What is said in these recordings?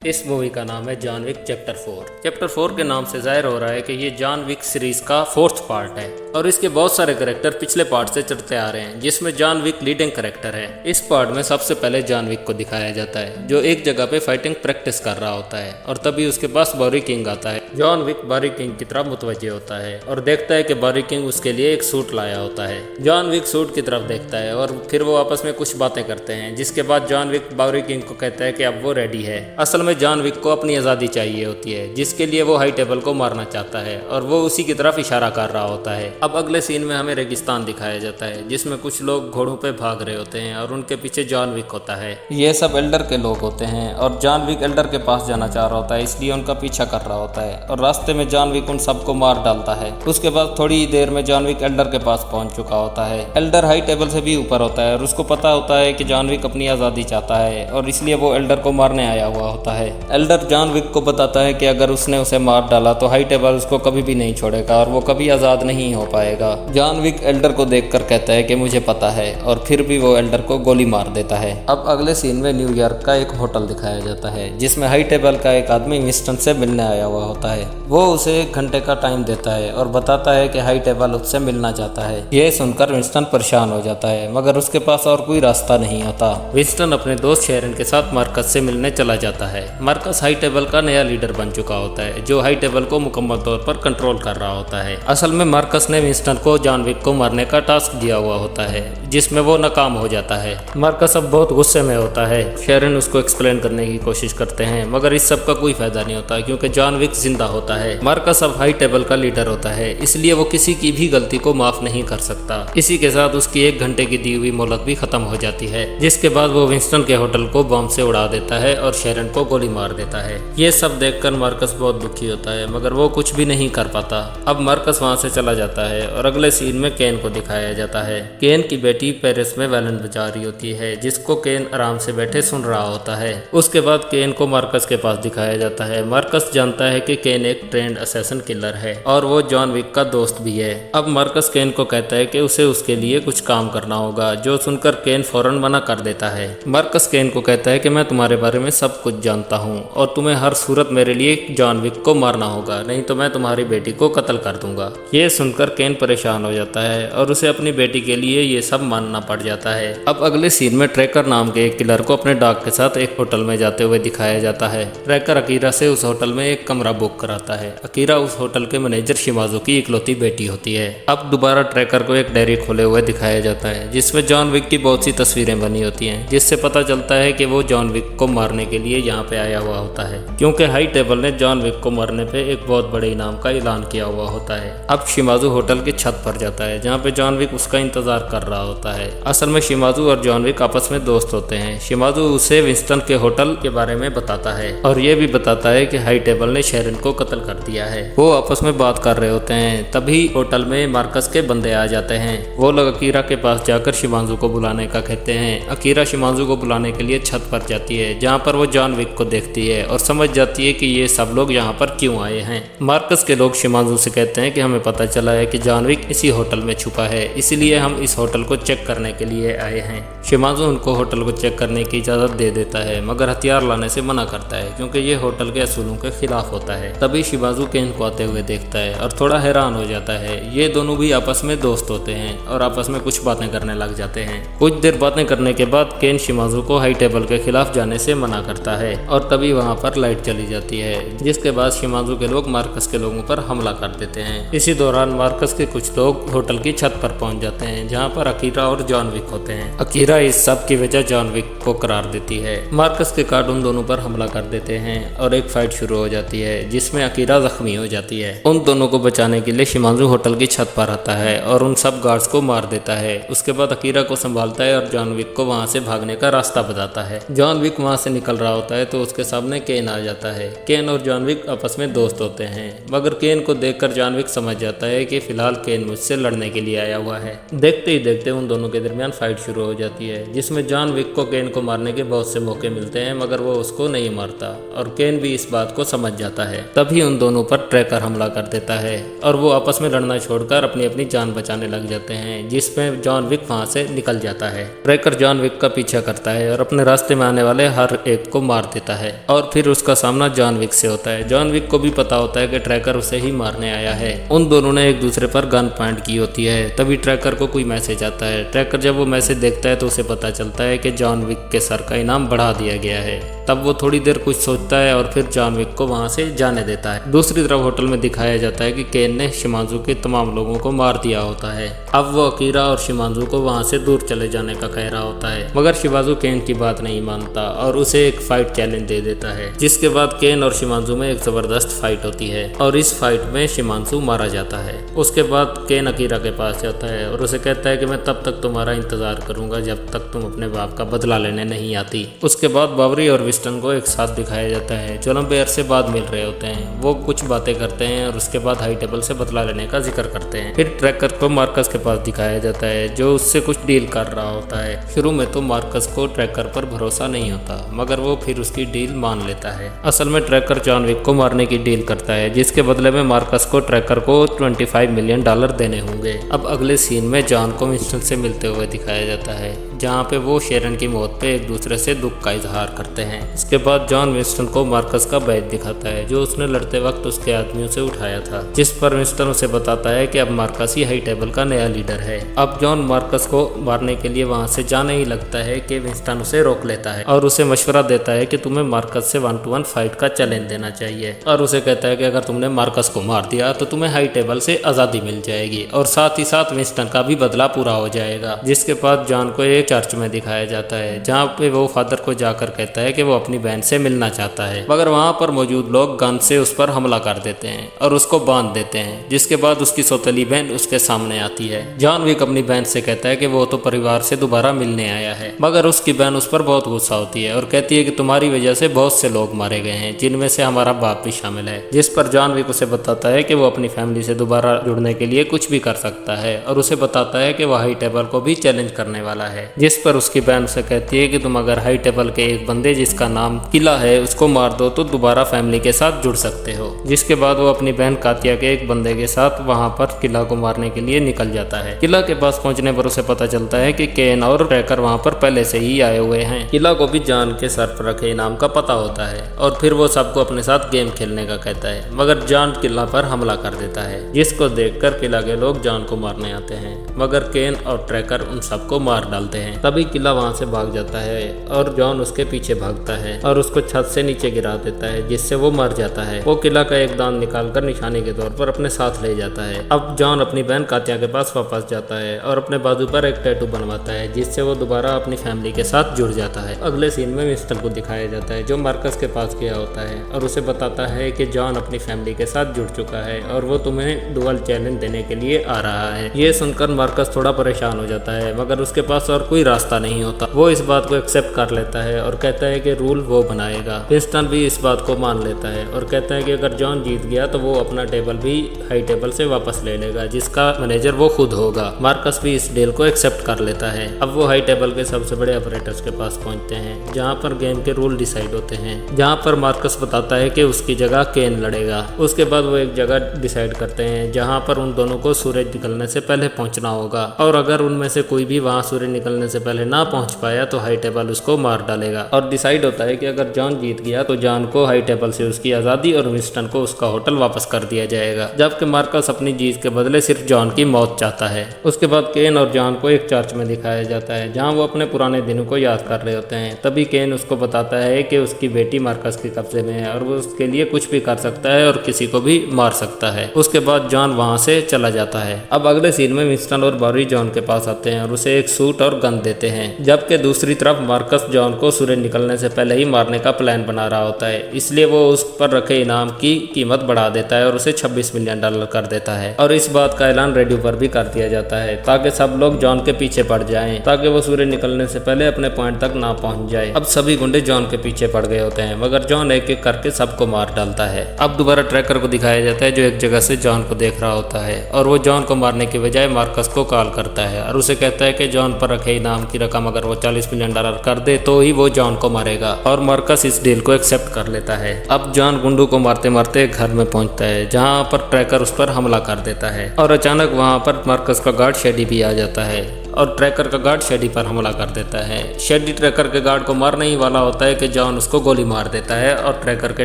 इस मूवी का नाम है जॉन विक चैप्टर 4। चैप्टर 4 के नाम से जाहिर हो रहा है कि ये जॉन विक सीरीज का 4th पार्ट है और इसके बहुत सारे कैरेक्टर पिछले पार्ट से चढ़ते आ रहे हैं, जिसमें जॉन विक लीडिंग कैरेक्टर है। इस पार्ट में सबसे पहले जॉन विक को दिखाया जाता है जो एक जगह पे फाइटिंग प्रैक्टिस कर रहा होता है और तभी उसके पास बारी किंग आता है। जॉन विक बारी किंग की तरफ मुतवज्जे होता है और देखता है कि बारी किंग उसके लिए एक सूट लाया होता है। जॉन विक सूट की तरफ देखता है और फिर वो आपस में कुछ बातें करते हैं, जिसके बाद जॉन विक बारी किंग को कहता है कि अब वो रेडी है। असल में जॉन विक को अपनी आज़ादी चाहिए होती है, जिसके लिए वो हाई टेबल को मारना चाहता है और वो उसी की तरफ इशारा कर रहा होता है। अब अगले सीन में हमें रेगिस्तान दिखाया जाता है, जिसमें कुछ लोग घोड़ों पे भाग रहे होते हैं और उनके पीछे जॉन विक होता है। ये सब एल्डर के लोग होते हैं और जॉन विक एल्डर के पास जाना चाह रहा होता है, इसलिए उनका पीछा कर रहा होता है और रास्ते में जॉन विक उन सबको मार डालता है। उसके बाद थोड़ी देर में जॉन विक एल्डर के पास पहुंच चुका होता है। एल्डर हाई टेबल से भी ऊपर होता है और उसको पता होता है कि जॉन विक अपनी आज़ादी चाहता है और इसलिए वो एल्डर को मारने आया हुआ होता है। एल्डर जॉन विक को बताता है कि अगर उसने उसे मार डाला तो हाई टेबल उसको कभी भी नहीं छोड़ेगा और वो कभी आज़ाद नहीं हो पाएगा। जॉन विक एल्डर को देखकर कहता है कि मुझे पता है और फिर भी वो एल्डर को गोली मार देता है। अब अगले सीन में न्यूयॉर्क का एक होटल दिखाया जाता है, जिसमें हाई टेबल का एक आदमी विंस्टन से मिलने आया हुआ होता है। वो उसे 1 घंटे का टाइम देता है और बताता है कि हाई टेबल उससे मिलना चाहता है। यह सुनकर विंस्टन परेशान हो जाता है, मगर उसके पास और कोई रास्ता नहीं आता। विंस्टन अपने दोस्त शेरन के साथ मार्कस से मिलने चला जाता है। मार्कस हाई टेबल का नया लीडर बन चुका होता है, जो हाई टेबल को मुकम्मल तौर पर कंट्रोल कर रहा होता है। असल में मार्कस ने विंस्टन को जॉन विक को मारने का टास्क दिया हुआ होता है, जिसमें वो नाकाम हो जाता है। मार्कस अब बहुत गुस्से में होता है। शेरन उसको एक्सप्लेन करने की कोशिश करते हैं, मगर इस सब का कोई फायदा नहीं होता क्योंकि जॉन विक जिंदा होता है। मार्कस अब हाई टेबल का लीडर होता है, इसलिए वो किसी की भी गलती को माफ नहीं कर सकता। इसी के साथ उसकी 1 घंटे की दी हुई मोहलत भी खत्म हो जाती है, जिसके बाद वो विंस्टन के होटल को बम से उड़ा देता है और शेरन को गोली मार देता है। ये सब देखकर मार्कस बहुत दुखी होता है, मगर वो कुछ भी नहीं कर पाता। अब मार्कस वहां से चला जाता है और अगले सीन में केन को दिखाया जाता है। केन की बेटी पेरिस में वैलन बजा रही होती है, जिसको केन आराम से बैठे सुन रहा होता है। उसके बाद केन को मार्कस के पास दिखाया जाता है। मार्कस जानता है कि केन एक ट्रेंड असैसिन किलर है और वो जॉन विक का दोस्त भी है। अब मार्कस केन को कहता है कि उसे उसके लिए कुछ काम करना होगा, जो सुनकर केन फौरन मना कर देता है। मार्कस केन को कहता है कि मैं तुम्हारे बारे में सब कुछ जानता हूँ और तुम्हें हर सूरत मेरे लिए जॉन विक को मारना होगा, नहीं तो मैं तुम्हारी बेटी को कत्ल कर दूंगा। ये सुनकर केन परेशान हो जाता है और उसे अपनी बेटी के लिए ये सब मानना पड़ जाता है। अब अगले सीन में ट्रैकर नाम के एक किलर को अपने डॉग के साथ एक होटल में जाते हुए दिखाया जाता है। ट्रैकर अकीरा से उस होटल में एक कमरा बुक कराता है। अकीरा उस होटल के मैनेजर शिमाजो की इकलौती बेटी होती है। अब दोबारा ट्रैकर को एक डायरी खोले हुए दिखाया जाता है, जिसमें जॉन विक की बहुत सी तस्वीरें बनी होती हैं, जिससे पता चलता है कि वो जॉन विक को मारने के लिए यहाँ पे आया हुआ होता है, क्योंकि हाई टेबल ने जॉन विक को मारने पे एक बहुत बड़े इनाम का ऐलान किया हुआ होता है। अब शिमाजू होटल की छत पर जाता है, जहाँ पे जॉन विक उसका इंतजार कर रहा होता है। असल में शिमाजू और जॉन विक आपस में दोस्त होते हैं। शिमाजू उसे विंस्टन के होटल के बारे में बताता है और ये भी बताता है कि हाई टेबल ने शेरन को कत्ल कर दिया है। वो आपस में बात कर रहे होते हैं, तभी होटल में मार्कस के बंदे आ जाते हैं। वो लोग अकीरा के पास जाकर शिमाजू को बुलाने का कहते हैं। अकीरा शिमाजू को बुलाने के लिए छत पर जाती है, जहाँ पर वो जॉन विक को देखती है और समझ जाती है कि ये सब लोग यहाँ पर क्यों आए हैं। मार्कस के लोग शिमाजू से कहते हैं कि हमें पता चला है कि जॉन विक इसी होटल में छुपा है, इसलिए हम इस होटल को चेक करने के लिए आए हैं। शिमाजू उनको होटल को चेक करने की इजाज़त दे देता है, मगर हथियार लाने से मना करता है क्योंकि ये होटल के असूलों के खिलाफ होता है। तभी शिमाजू केन को आते हुए देखता है और थोड़ा हैरान हो जाता है। ये दोनों भी आपस में दोस्त होते हैं और आपस में कुछ बातें करने लग जाते हैं। कुछ देर बातें करने के बाद केन शिमाजू को हाई टेबल के खिलाफ जाने से मना करता है और तभी वहाँ पर लाइट चली जाती है, जिसके बाद शिमाजू के लोग मार्कस के लोगों पर हमला कर देते हैं। इसी दौरान मार्कस के कुछ लोग होटल की छत पर पहुंच जाते हैं, जहां पर अकीरा और जॉन विक होते हैं। अकीरा इस सब की वजह जॉन विक को करार देती है। मार्कस के गार्ड उन दोनों पर हमला कर देते हैं और एक फाइट शुरू हो जाती है, जिसमें अकीरा जख्मी हो जाती है। उन दोनों को बचाने के लिए शिमाजू होटल की छत पर आता है और उन सब गार्ड्स को मार देता है। उसके बाद अकीरा को संभालता है और जॉन विक को वहां से भागने का रास्ता बताता है। जॉन विक वहां से निकल रहा होता है तो उसके सामने केन आ जाता है। केन और जॉन विक आपस में दोस्त होते हैं, मगर केन को देखकर जॉन विक समझ जाता है कि फिलहाल केन मुझसे लड़ने के लिए आया हुआ है। देखते ही देखते उन दोनों के दरमियान फाइट शुरू हो जाती है, जिसमें जॉन विक को केन को मारने के बहुत से मौके मिलते हैं, मगर वो उसको नहीं मारता और केन भी इस बात को समझ जाता है। तभी उन दोनों पर ट्रैकर हमला कर देता है और वो आपस में लड़ना छोड़कर अपनी अपनी जान बचाने लग जाते हैं, जिसमें जॉन विक वहां से निकल जाता है। ट्रैकर जॉन विक का पीछा करता है और अपने रास्ते में आने वाले हर एक को मार देता देता है और फिर उसका सामना जॉन विक से होता है। जॉन विक को भी पता होता है कि ट्रैकर उसे ही मारने आया है। उन दोनों ने एक दूसरे पर गन पॉइंट की होती है। तभी ट्रैकर को कोई मैसेज आता है। ट्रैकर जब वो मैसेज देखता है तो उसे पता चलता है कि जॉन विक के सर का इनाम बढ़ा दिया गया है। तब वो थोड़ी देर कुछ सोचता है और फिर जॉन विक को वहां से जाने देता है। दूसरी तरफ होटल में दिखाया जाता है कि केन ने शिमांजू के तमाम लोगों को मार दिया होता है। अब वो अकीरा और शिमांजू को वहां से दूर चले जाने का कह रहा होता है, मगर शिमांजू केन की बात नहीं मानता और उसे एक फाइट चैलेंज दे देता है। जिसके बाद केन और शिमांजू में एक जबरदस्त फाइट होती है और इस फाइट में शिमांजू मारा जाता है। उसके बाद केन अकीरा के पास जाता है और उसे कहता है कि मैं तब तक तुम्हारा इंतजार करूंगा जब तक तुम अपने बाप का बदला लेने नहीं आती। उसके बाद बावरी और विस्टन को एक साथ दिखाया जाता है जो लंबे अरसे बाद मिल रहे होते हैं। वो कुछ बातें करते हैं और उसके बाद हाई टेबल से बदला लेने का जिक्र करते हैं। फिर ट्रैकर को मार्कस के पास दिखाया जाता है जो उससे कुछ डील कर रहा होता है। शुरू में तो मार्कस को ट्रैकर पर भरोसा नहीं होता, मगर वो फिर उसकी डील मान लेता है। असल में ट्रैकर जॉन विक को मारने की डील करता है, जिसके बदले में मार्कस को ट्रैकर को $25 मिलियन देने होंगे। अब अगले सीन में जॉन को विंस्टन से मिलते हुए दिखाया जाता है, जहाँ पे वो शेरन की मौत पे एक दूसरे से दुख का इजहार करते हैं। इसके बाद जॉन विंस्टन को मार्कस का बैज दिखाता है जो उसने लड़ते वक्त उसके आदमियों से उठाया था, जिस पर विंस्टन उसे बताता है कि अब मार्कस ही हाई टेबल का नया लीडर है। अब जॉन मार्कस को मारने के लिए वहां से जाने ही लगता है कि विंस्टन उसे रोक लेता है और उसे मशवरा देता है कि तुम्हें मार्कस से 1-to-1 फाइट का चैलेंज देना चाहिए और उसे कहता है कि अगर तुमने मार्कस को मार दिया तो तुम्हें हाई टेबल से आजादी मिल जाएगी और साथ ही साथ विंस्टन का भी बदला पूरा हो जाएगा। जिसके बाद जॉन को एक चर्च में दिखाया जाता है जहाँ पे वो फादर को जाकर कहता है कि वो अपनी बहन से मिलना चाहता है, मगर वहाँ पर मौजूद लोग गन से उस पर हमला कर देते हैं और उसको बांध देते हैं। जिसके बाद उसकी सौतेली बहन उसके सामने आती है। जॉन विक अपनी बहन से कहता है कि वो तो परिवार से दोबारा मिलने आया है, मगर उसकी बहन उस पर बहुत गुस्सा होती है और कहती है कि तुम्हारी वजह से बहुत से लोग मारे गए हैं, जिनमें से हमारा बाप भी शामिल है। जिस पर जॉन विक उसे बताता है कि वो अपनी फैमिली से दोबारा जुड़ने के लिए कुछ भी कर सकता है और उसे बताता है कि वह हाई टेबल को भी चैलेंज करने वाला है। जिस पर उसकी बहन उसे कहती है कि तुम अगर हाई टेबल के एक बंदे जिसका नाम किला है उसको मार दो तो दोबारा फैमिली के साथ जुड़ सकते हो। जिसके बाद वो अपनी बहन कातिया के एक बंदे के साथ वहां पर किला को मारने के लिए निकल जाता है। किला के पास पहुंचने पर उसे पता चलता है कि केन और ट्रैकर वहां पर पहले से ही आए हुए हैं। किला को भी जॉन के सर पर रखे इनाम का पता होता है और फिर वो सबको अपने साथ गेम खेलने का कहता है, मगर जॉन किला पर हमला कर देता है, जिसको देखकर किला के लोग जॉन को मारने आते हैं, मगर केन और ट्रैकर उन सबको मार डालते हैं। तभी किला वहां से भाग जाता है और जॉन उसके पीछे भागता है और उसको छत से नीचे गिरा देता है, जिससे वो मर जाता है। वो किला का एक दांत निकालकर निशानी के तौर पर अपने साथ ले जाता है। अब जॉन अपनी बहन कातिया के पास वापस जाता है और अपने बाजू पर एक टैटू बनवाता है, जिससे वो दोबारा अपनी फैमिली के साथ जुड़ जाता है। अगले सीन में विंस्टन को दिखाया जाता है जो मार्कस के पास गया होता है और उसे बताता है कि जॉन अपनी फैमिली के साथ जुड़ चुका है और वो तुम्हें डुअल चैलेंज देने के लिए आ रहा है। ये सुनकर मार्कस थोड़ा परेशान हो जाता है, मगर उसके पास और कोई रास्ता नहीं होता। वो इस बात को एक्सेप्ट कर लेता है और कहता है कि रूल वो बनाएगा। विंस्टन भी इस बात को मान लेता है और कहता है कि अगर जॉन जीत गया तो वो अपना टेबल भी हाई टेबल से वापस ले लेगा, जिसका मैनेजर वो खुद होगा। मार्कस भी इस डील को एक्सेप्ट कर लेता है। अब वो हाई टेबल के सबसे बड़े ऑपरेटर्स के पास पहुंचते हैं, जहां पर गेम के रूल डिसाइड होते हैं, जहां पर मार्कस बताता है कि उसकी जगह केन लड़ेगा। उसके बाद वो एक जगह डिसाइड करते हैं जहां पर उन दोनों को सूरज निकलने से पहले पहुंचना होगा और अगर उनमें से कोई भी वहां सूरज निकलने से पहले ना पहुंच पाया तो हाई टेबल उसको मार डालेगा। और डिसाइड होता है कि अगर जॉन जीत गया तो जॉन को हाई टेबल से उसकी आजादी और विंस्टन को उसका होटल वापस कर दिया जाएगा, जबकि मार्कस अपनी जीत के बदले सिर्फ जॉन की मौत चाहता है। उसके बाद केन और जॉन को एक चर्च में दिखाया जाता है जहां वो अपने पुराने दिनों को याद कर रहे होते हैं। तभी केन उसको बताता है कि उसकी बेटी मार्कस के कब्जे में है और वो उसके लिए कुछ भी कर सकता है और किसी को भी मार सकता है। उसके बाद जॉन वहां से चला जाता है। अब अगले सीन में विंस्टन और बारी जॉन के पास आते हैं और उसे एक सूट और गन देते हैं, जबकि दूसरी तरफ मार्कस जॉन को सूरज निकलने से पहले ही मारने का प्लान बना रहा होता है। इसलिए वो उस पर रखे इनाम की कीमत बढ़ा देता है और उसे $26 मिलियन कर देता है और इस बात का ऐलान रेडियो पर भी कर दिया जाता है ताकि सब लोग जॉन के पीछे पड़ जाएं, ताकि वो सूरज निकलने से पहले अपने पॉइंट तक ना पहुंच जाए। अब सभी गुंडे जॉन के पीछे पड़ गए होते हैं, मगर जॉन एक एक करके सबको मार डालता है। अब दोबारा ट्रैकर को दिखाया जाता है जो एक जगह से जॉन को देख रहा होता है और वो जॉन को मारने की बजाय मार्कस को कॉल करता है और उसे कहता है कि जॉन पर रखे इनाम की रकम अगर वो $40 मिलियन कर दे तो ही वो जॉन को मारेगा और मार्कस इस डील को एक्सेप्ट कर लेता है। अब जॉन गुंडों को मारते मारते घर में पहुंचता है जहां पर ट्रैकर उस पर हमला कर देता है और अचानक वहां पर मार्कस का गार्ड शेडी भी आ जाता है और ट्रैकर का गार्ड शेडी पर हमला कर देता है। शेडी ट्रैकर के गार्ड को मारने ही वाला होता है कि जॉन उसको गोली मार देता है और ट्रैकर के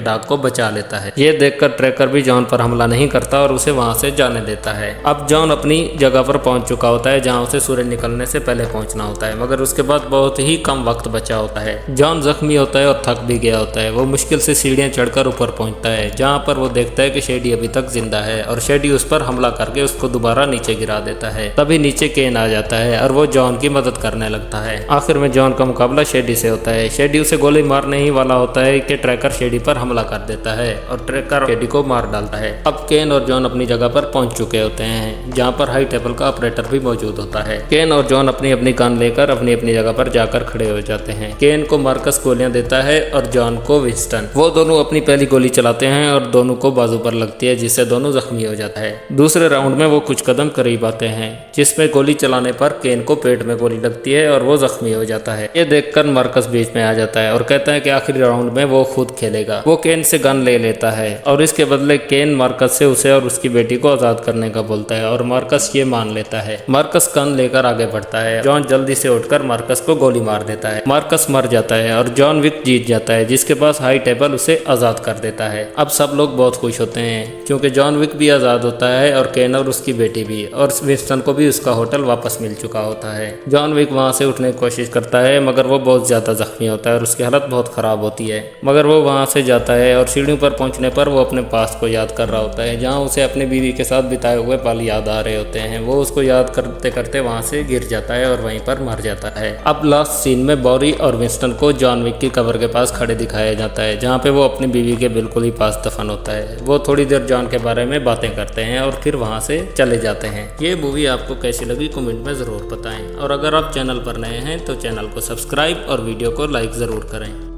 डॉग को बचा लेता है। ये देखकर ट्रैकर भी जॉन पर हमला नहीं करता और उसे वहां से जाने देता है। अब जॉन अपनी जगह पर पहुंच चुका होता है जहां उसे सूरज निकलने से पहले पहुंचना होता है, मगर उसके बाद बहुत ही कम वक्त बचा होता है। जॉन जख्मी होता है और थक भी गया होता है। वो मुश्किल से सीढ़ियां चढ़कर ऊपर पहुंचता है जहां पर वो देखता है कि शेडी अभी तक जिंदा है और शेडी उस पर हमला करके उसको दोबारा नीचे गिरा देता है। तभी नीचे केन आ जाता है और वो जॉन की मदद करने लगता है। आखिर में जॉन का मुकाबला शेडी से होता है। शेडी उसे गोली मारने ही वाला होता है कि ट्रैकर शेडी पर हमला कर देता है और ट्रैकर शेडी को मार डालता है। अब केन और जॉन अपनी जगह पर पहुंच चुके होते हैं जहां पर हाई टेबल का ऑपरेटर भी मौजूद होता है। केन और जॉन अपनी अपनी गन लेकर अपनी अपनी जगह पर जाकर खड़े हो जाते हैं। केन को मार्कस गोलियां देता है और जॉन को विंस्टन। वो दोनों अपनी पहली गोली चलाते हैं और दोनों को बाजू पर लगती है जिससे दोनों जख्मी हो जाता है। दूसरे राउंड में वो कुछ कदम करीब आते हैं जिसमें गोली चलाने पर केन को पेट में गोली लगती है और वो जख्मी हो जाता है। ये देखकर मार्कस बीच में आ जाता है और कहता है कि आखिरी राउंड में वो खुद खेलेगा। वो केन से गन ले लेता है और इसके बदले केन मार्कस से उसे और उसकी बेटी को आजाद करने का बोलता है और मार्कस ये मान लेता है। मार्कस गन लेकर आगे बढ़ता है। जॉन जल्दी से उठकर मार्कस को गोली मार देता है। मार्कस मर जाता है और जॉन विक जीत जाता है जिसके पास हाई टेबल उसे आजाद कर देता है। अब सब लोग बहुत खुश होते हैं क्योंकि जॉन विक भी आजाद होता है और केन और उसकी बेटी भी, और विंस्टन को भी उसका होटल वापस मिल चुका होता है। जॉन विक वहां से उठने की कोशिश करता है मगर वो बहुत ज्यादा जख्मी होता है और उसकी हालत बहुत खराब होती है, मगर वो वहां से जाता है और सीढ़ियों पर पहुंचने पर वो अपने पास्ट को याद कर रहा होता है जहां उसे अपनी बीवी के साथ बिताए हुए पल याद आ रहे होते हैं। वो उसको याद करते करते वहां से गिर जाता है और वहीं पर मर जाता है। अब लास्ट सीन में बॉरी और विंस्टन को जॉन विक की कब्र के पास खड़े दिखाया जाता है जहाँ पे वो अपनी बीवी के बिल्कुल ही पास दफन होता है। वो थोड़ी देर जॉन के बारे में बातें करते हैं और फिर वहाँ से चले जाते हैं। ये मूवी आपको कैसी लगी कमेंट में ज़रूर बताएं और अगर आप चैनल पर नए हैं तो चैनल को सब्सक्राइब और वीडियो को लाइक ज़रूर करें।